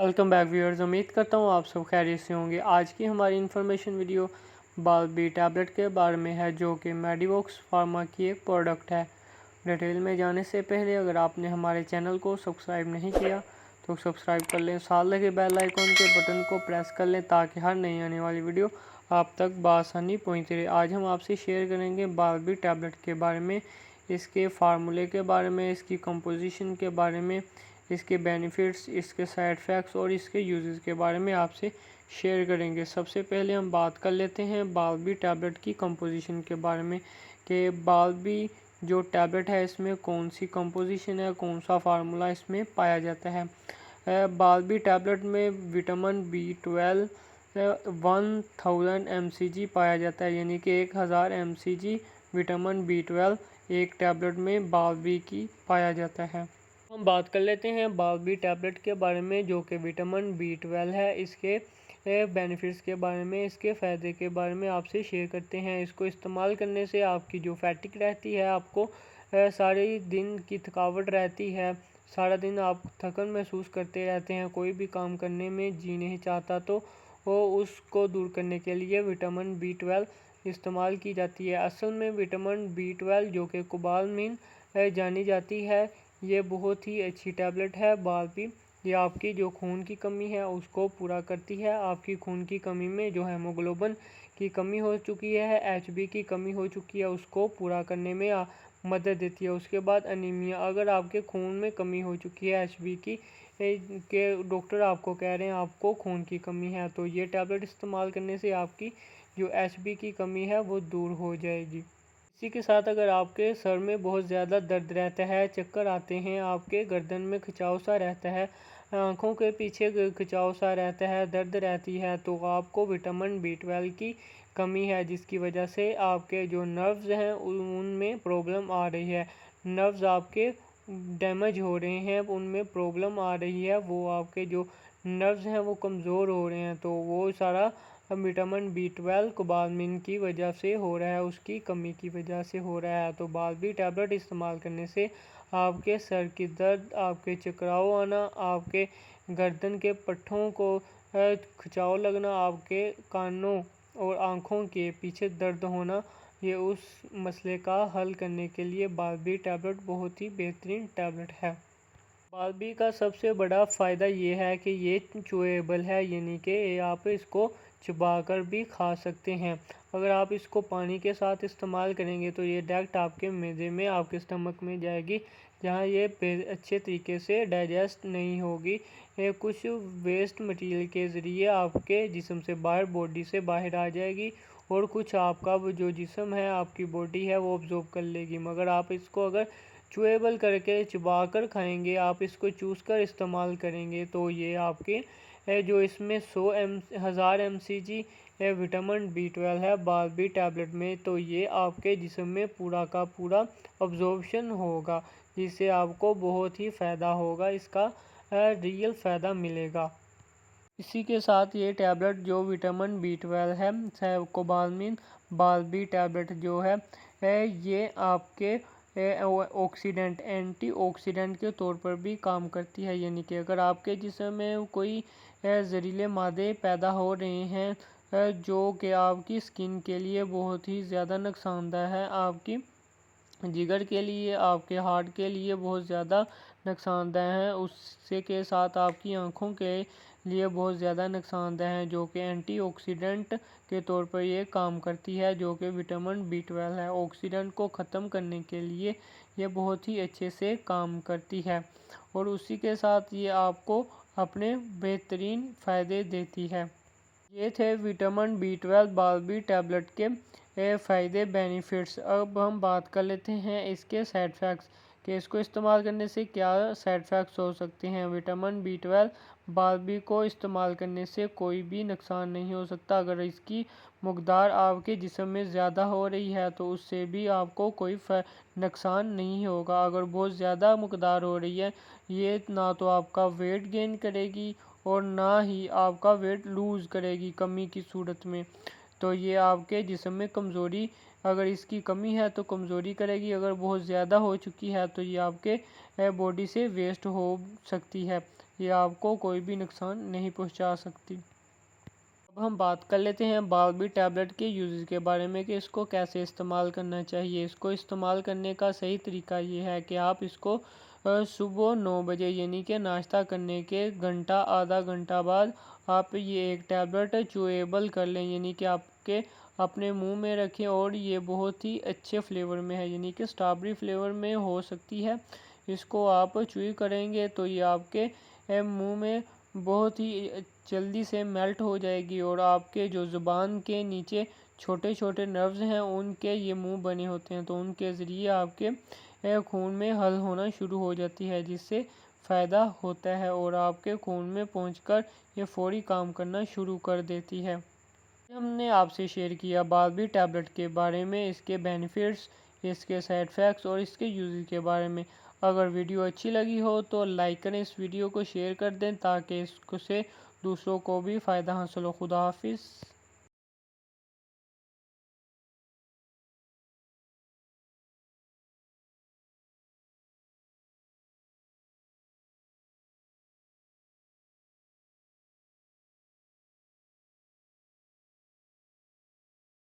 Welcome back viewers. उम्मीद करता हूँ आप सब खैरियत से होंगे। आज की हमारी इन्फॉर्मेशन वीडियो बालबी टैबलेट के बारे में है, जो कि मेडिवॉक्स फार्मा की एक प्रोडक्ट है। डिटेल में जाने से पहले अगर आपने हमारे चैनल को सब्सक्राइब नहीं किया तो सब्सक्राइब कर लें, साथ लगे बेल आइकॉन के बटन को प्रेस कर लें ताकि हर नई आने वाली वीडियो आप तक बआसानी पहुँचती रहे। आज हम आपसे शेयर करेंगे बालबी टैबलेट के बारे में, इसके फार्मूले के बारे में, इसकी कंपोजिशन के बारे में, इसके बेनिफिट्स, इसके साइड इफ़ेक्ट्स और इसके यूजेस के बारे में आपसे शेयर करेंगे। सबसे पहले हम बात कर लेते हैं बालबी टैबलेट की कंपोजिशन के बारे में कि बालबी जो टैबलेट है इसमें कौन सी कंपोजिशन है, कौन सा फार्मूला इसमें पाया जाता है। बालबी टैबलेट में विटामिन B12 1000 mcg पाया जाता है, यानी कि 1000 mcg विटामिन B12 एक टैबलेट में बालबी की पाया जाता है। हम बात कर लेते हैं बालबी टैबलेट के बारे में, जो कि विटामिन B12 है। इसके बेनिफिट्स के बारे में, इसके फ़ायदे के बारे में आपसे शेयर करते हैं। इसको इस्तेमाल करने से आपकी जो फैटिक रहती है, आपको सारे दिन की थकावट रहती है, सारा दिन आप थकन महसूस करते रहते हैं, कोई भी काम करने में जी नहीं चाहता, तो वो उसको दूर करने के लिए विटामिन B12 इस्तेमाल की जाती है। असल में विटामिन B12 जो कि कोबालमिन जानी जाती है, ये बहुत ही अच्छी टैबलेट है बालबी। ये आपकी जो खून की कमी है उसको पूरा करती है। आपकी खून की कमी में जो हेमोग्लोबिन की कमी हो चुकी है, HB की कमी हो चुकी है, उसको पूरा करने में मदद देती है। उसके बाद अनीमिया, अगर आपके खून में कमी हो चुकी है HB की के डॉक्टर आपको कह रहे हैं आपको खून की कमी है, तो ये टैबलेट इस्तेमाल करने से आपकी जो HB की कमी है वो दूर हो जाएगी। इसी के साथ अगर आपके सर में बहुत ज़्यादा दर्द रहता है, चक्कर आते हैं, आपके गर्दन में खिंचाव सा रहता है, आँखों के पीछे खिंचाव सा रहता है, दर्द रहती है, तो आपको विटामिन B12 की कमी है, जिसकी वजह से आपके जो नर्व्स हैं उनमें प्रॉब्लम आ रही है। नर्व्स आपके डैमेज हो रहे हैं, उनमें प्रॉब्लम आ रही है, वो आपके जो नर्व्स हैं वो कमज़ोर हो रहे हैं, तो वो सारा विटामिन B12 कोबालमिन की वजह से हो रहा है, उसकी कमी की वजह से हो रहा है। तो बालबी टैबलेट इस्तेमाल करने से आपके सर की दर्द, आपके चकराव आना, आपके गर्दन के पट्ठों को खिंचाव लगना, आपके कानों और आँखों के पीछे दर्द होना, ये उस मसले का हल करने के लिए बालबी टैबलेट बहुत ही बेहतरीन टैबलेट है। बालबी का सबसे बड़ा फ़ायदा ये है कि ये चूएबल है, यानी कि आप इसको चबाकर भी खा सकते हैं। अगर आप इसको पानी के साथ इस्तेमाल करेंगे तो ये डायरेक्ट आपके मैदे में, आपके स्टमक में जाएगी, जहाँ ये अच्छे तरीके से डाइजेस्ट नहीं होगी। ये कुछ वेस्ट मटेरियल के ज़रिए आपके जिस्म से बाहर, बॉडी से बाहर आ जाएगी, और कुछ आपका जो जिस्म है, आपकी बॉडी है, वो ऑब्जॉर्ब कर लेगी। मगर आप इसको अगर चूएबल करके चबा कर खाएंगे, आप इसको चूस कर इस्तेमाल करेंगे, तो ये आपके जो इसमें 1000 mcg विटामिन B12 है बालबी टैबलेट में, तो ये आपके जिस्म में पूरा का पूरा अब्जॉर्प्शन होगा, जिससे आपको बहुत ही फ़ायदा होगा, इसका रियल फ़ायदा मिलेगा। इसी के साथ ये टैबलेट जो विटामिन B12 है कोबालमिन बालबी टैबलेट जो है ये आपके ऑक्सीडेंट, एंटीऑक्सीडेंट के तौर पर भी काम करती है, यानी कि अगर आपके जिस्म में कोई जहरीले मादे पैदा हो रहे हैं जो कि आपकी स्किन के लिए बहुत ही ज़्यादा नुकसानदेह है, आपकी जिगर के लिए, आपके हार्ट के लिए बहुत ज़्यादा नुकसानदेह है, उससे के साथ आपकी आँखों के लिए बहुत ज़्यादा नुकसानदेह हैं, जो कि एंटीऑक्सीडेंट के तौर पर ये काम करती है, जो कि विटामिन B12 है। ऑक्सीडेंट को ख़त्म करने के लिए ये बहुत ही अच्छे से काम करती है, और उसी के साथ ये आपको अपने बेहतरीन फ़ायदे देती है। ये थे विटामिन B12 बालबी टैबलेट के फ़ायदे, बेनिफिट्स। अब हम बात कर लेते हैं इसके साइड इफ़ेक्ट्स कि इसको इस्तेमाल करने से क्या साइड इफ़ेक्ट्स हो सकते हैं। विटामिन B12 बालबी को इस्तेमाल करने से कोई भी नुकसान नहीं हो सकता। अगर इसकी मकदार आपके जिस्म में ज़्यादा हो रही है तो उससे भी आपको कोई नुकसान नहीं होगा। अगर बहुत ज़्यादा मकदार हो रही है, ये ना तो आपका वेट गेन करेगी और ना ही आपका वेट लूज़ करेगी कमी की सूरत में, तो ये आपके जिस्म में कमज़ोरी अगर इसकी कमी है तो कमज़ोरी करेगी, अगर बहुत ज़्यादा हो चुकी है तो ये आपके बॉडी से वेस्ट हो सकती है, ये आपको कोई भी नुकसान नहीं पहुंचा सकती। अब हम बात कर लेते हैं बालबी टैबलेट के यूज़ के बारे में कि इसको कैसे इस्तेमाल करना चाहिए। इसको इस्तेमाल करने का सही तरीका ये है कि आप इसको सुबह 9 बजे यानी कि नाश्ता करने के घंटा आधा घंटा बाद आप ये एक टैबलेट च्यूएबल कर लें, यानी कि आपके अपने मुंह में रखें। और ये बहुत ही अच्छे फ्लेवर में है, यानी कि स्ट्रॉबेरी फ्लेवर में हो सकती है। इसको आप च्यू करेंगे तो ये आपके मुंह में बहुत ही जल्दी से मेल्ट हो जाएगी और आपके जो ज़ुबान के नीचे छोटे छोटे नर्व्स हैं उनके ये मुंह बने होते हैं, तो उनके ज़रिए आपके खून में हल होना शुरू हो जाती है, जिससे फ़ायदा होता है और आपके खून में पहुंचकर ये फौरी काम करना शुरू कर देती है। हमने आपसे शेयर किया बालबी टैबलेट के बारे में, इसके बेनिफिट्स, इसके साइड इफ़ेक्ट्स और इसके यूज़ के बारे में। अगर वीडियो अच्छी लगी हो तो लाइक करें, इस वीडियो को शेयर कर दें ताकि इससे दूसरों को भी फ़ायदा हासिल हो। खुदा हाफिज़।